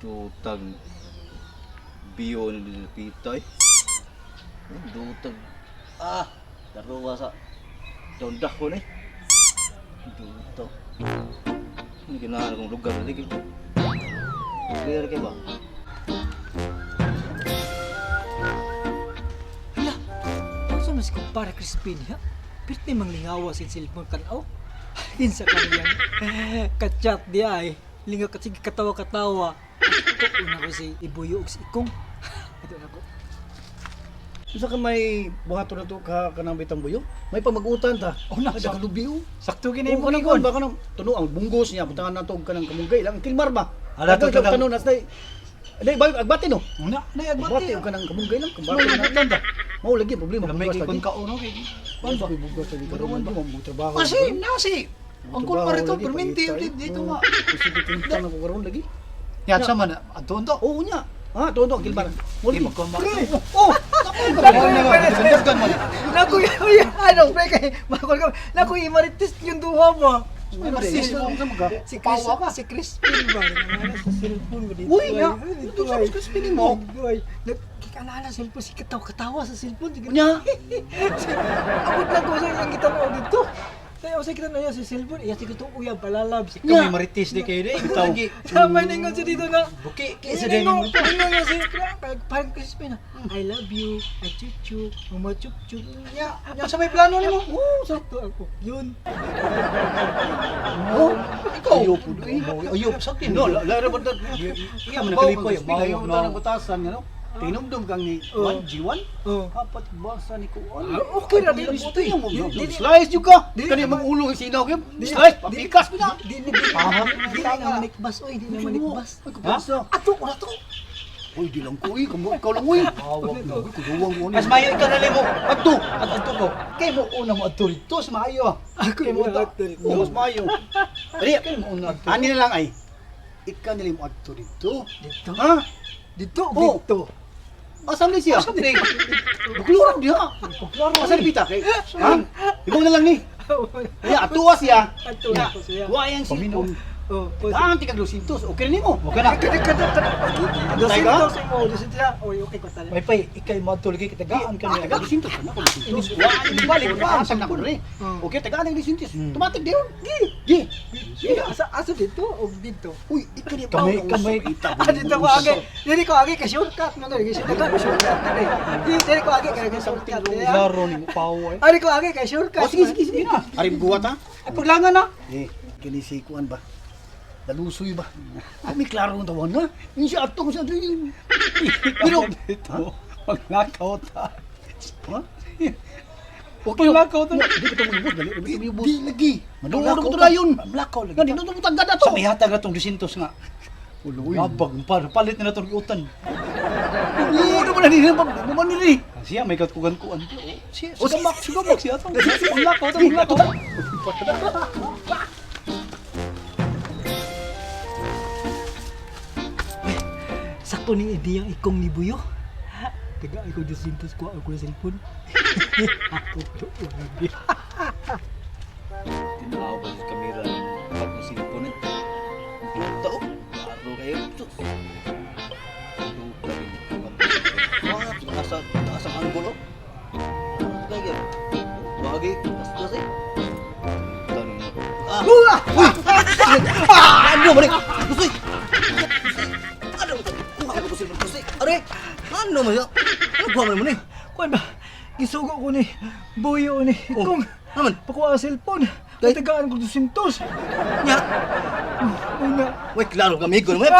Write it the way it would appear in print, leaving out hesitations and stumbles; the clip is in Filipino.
Dutag biyo ni kita eh. Dutag daruwa sa dondak ko ni. Dutag. Ini ginahan akong lugar lagi. Clear kayo ba? Hala, ano mas kumpara Crispin ha? Pirti mang lingawa sin cellphone tanaw. Kinsa kaniyang kachat dia ay. Lingaw kasi katawa-katawa. Ito una ko si Ibuyo ug si Ikong. Ito na ko. Usa ka may buhaton na to ka kanang bitang buyo? May pamagutan ta. Oh, na, Ada ka lubiw. Sakto Ay ginay mo mo ni kon. baka nang tuno ang bunggos niya butangan na to kanang kamunggay lang kilmar ba. Ala, to, to, tanon nas day. Day ba agbati no? Una, na Agbati yagbati. ang kanang kamunggay lang Mo kambati na. na tanda. Mao lagi problema Lamay bugas kay kon lagi. kauno kay. Ano ba bugas lagi ka naman ba mo trabaho? Kasi nasi. Ang kon pa rito perminti dito nga. Kasi tinta na ko karon lagi. Yan sa man adto to. Oo nya. Tundo kilmar. Mo Di lagi. magkon ba? Oh, Naku, ano, pre, kay makon ka. Naku, imaritis yung duha mo. Si Chris, si Crispin ba? Nangalan sa cellphone mo dito. Uy, nga. Dito Sa Crispin mo. Kikaalala sa cellphone, si katawa-katawa sa cellphone. Nya. Abot lang ko sa isang kita mo dito. Tayo sa kita na yan sa cellphone. Iya, sige itong uyang palalab. Si Nya. kami maritis di kayo rin. Sama ningon sa dito na. Buki, Kisa din mo. Ningon nga si parang Crispin na. I love you, I chuchu, mama chup-chup. Ya, sa may plano nimo. Oo, sakto ako. Yun. Oh, ikaw. Ayop, sakto. No, laro ba ta? Iya, man nakalipay. Bayo ta nang batasan ano? Tinumdum kang ni Oh. G1. Oh. Apat basa ni Kuan. Okay ra dili Puti mo. Dili- Slice juga. Dili- Kani mang ulo sinaw gyud. Dili- Slice papikas na. Di naman ikbas oy, di naman ikbas. Ay kubasa. Ato ko na to. Uy, di lang ko kamo ikaw lang uy. Awag na ko duwang mo ni. Mas mayo ikaw na mo. Adto. Adto ko. Kay mo una mo adto dito sa maayo. Ako Kay mo ta. Mas mayo. Dali. Kay mo una adto. Ani na lang ay. Ikaw nila mo adto dito. Dito. Ha? Dito, Oh. dito. Asam ni siya? Bukluran dia. Asa ni bita kay? Ha? Ibong na lang ni. Ya, atuwa siya. Ato Ya, ko siya. wa yang sipon. Oh, Ah, tika 200. Okay na nimo. Okay na. Kada. Antay ka? Dosinto sa mo, dosinto sa. Oy, okay ko tala. May pay, ikay madto lagi kitagaan ka Taga niya. 200 ka na ko 200. Wa ni balik pa ang na ko rin. Oh. Okay, taga ang 200. Automatic din. Gi. Asa dito o dito? Uy, ikaw ni Kamay. Dito ko agi. Dili ko agi ka shortcut mo dali. Shortcut na rin. Dili ko agi ka shortcut. Laro ni mo paway. Ari ko agi ka shortcut. Oh, sige. Arim buwat ha. Ay paglangan na. Kini si kuan ba? Dalusoy ba? May klaro ng tawon na. Yung si atong sa din. Pero, Ito, magnakaw ta. ha? Okay lang ka ta. Di kita mo ibus, dali. Di mo ibus. Di lagi. Madula ko to dayon. Maglakaw lagi. Nga, di na tagad na to. Sa may hatag na tong 200 nga. Uloy. Labag, palit na na tong iutan. Oo, naman na nila. Naman nila. Siya may katkugan-kuan. Siya, O, sugamak siya to. Maglakaw ta, maglakaw. Sakto ning ideyang ikong ni Buyo. Taga ako disintos ko ako sa cellphone. Ako to lagi. Tinaw ba sa kamera ng pag cellphone eh. Tao, klaro kayo. Sus. Taas ang angulo. Kaya, wagi, tas eh. Tanong mo. Ano ba rin? Gustoy! Ano ba ito? Ano ba ito? Gustoy! Are! Ano mo yun? Ano ba mo ni? Kuan ba? Gisugo ko ni Buyo ni ikong. Naman? Pakuha ang cellphone. Ay tagaan ko 200. Nya! Una. Uy, klaro kami ko naman.